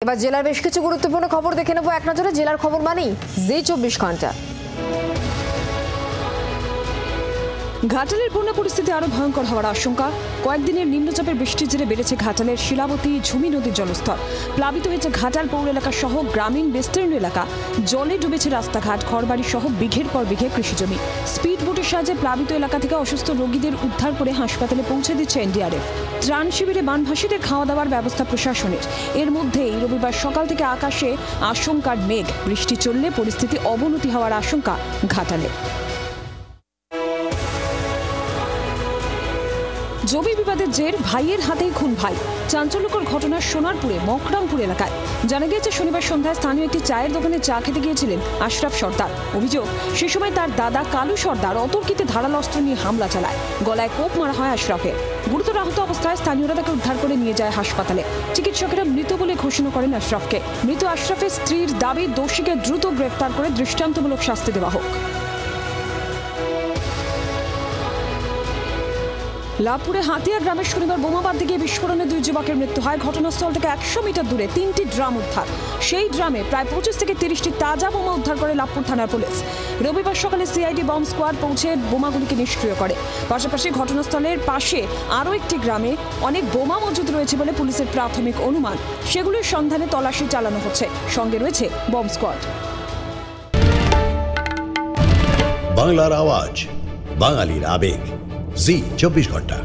এবার জেলার বেশ কিছু গুরুত্বপূর্ণ খবর দেখে নেব এক নজরে। জেলার খবর মানেই জি 24 ঘন্টা। ঘাটালের বন্যা পরিস্থিতি আরো ভয়ঙ্কর হওয়ার আশঙ্কা। কয়েকদিনের নিম্নচাপের বৃষ্টির জেরে বেড়েছে ঘাটালের শিলাবতী ঝুমি নদীর জলস্তর। প্লাবিত হয়েছে ঘাটাল পৌর এলাকা সহ গ্রামীণ বিস্তীর্ণ এলাকা। জলে ডুবেছে রাস্তাঘাট, ঘরবাড়ি সহ বিঘের পর বিঘে কৃষিজমি। স্পিড বোটের সাহায্যে প্লাবিত এলাকা থেকে অসুস্থ রোগীদের উদ্ধার করে হাসপাতালে পৌঁছে দিচ্ছে এনডিআরএফ। ত্রাণ শিবিরে বানভাসীদের খাওয়া দাওয়ার ব্যবস্থা প্রশাসনের। এর মধ্যেই রবিবার সকাল থেকে আকাশে আশঙ্কার মেঘ। বৃষ্টি চললে পরিস্থিতি অবনতি হওয়ার আশঙ্কা ঘাটালে। জমি বিবাদের জের ভাইয়ের হাতেই খুন ভাই। চাঞ্চল্যকর ঘটনা সোনারপুরে মকরামপুর এলাকায়। জানা গিয়েছে শনিবার সন্ধ্যায় স্থানীয় একটি চায়ের দোকানে চা খেতে গিয়েছিলেন আশরাফ সর্দার। অভিযোগ, সে সময় তার দাদা কালু সর্দার অতর্কিতে ধারালো অস্ত্র নিয়ে হামলা চালায়। গলায় কোপ মারা হয় আশরাফের। গুরুতর আহত অবস্থায় স্থানীয়রা তাকে উদ্ধার করে নিয়ে যায় হাসপাতালে। চিকিৎসকেরা মৃত বলে ঘোষণা করেন আশরাফকে। মৃত আশরাফের স্ত্রীর দাবি, দোষীকে দ্রুত গ্রেফতার করে দৃষ্টান্তমূলক শাস্তি দেওয়া হোক। লাভপুরে হাতিয়া গ্রামের শনিবার বোমা বাঁধতে গিয়ে বিস্ফোরণে 2 যুবকের মৃত্যু হয়। ঘটনাস্থল থেকে 100 মিটার দূরে 3টি ড্রাম উদ্ধার। সেই ড্রামে প্রায় 25 থেকে 30টি তাজা বোমা উদ্ধার করে লাভপুর থানার পুলিশ। রবিবার সকালে সিআইডি বম্ব স্কোয়াড পৌঁছে বোমাগুলিকে নিষ্ক্রিয় করে। পাশাপাশি ঘটনাস্থলের পাশে আরও একটি গ্রামে অনেক বোমা মজুদ রয়েছে বলে পুলিশের প্রাথমিক অনুমান। সেগুলির সন্ধানে তল্লাশি চালানো হচ্ছে। সঙ্গে রয়েছে বম্ব স্কোয়াড। বাংলার আওয়াজ, বাঙালির আবেগ, জি 24 ঘন্টা।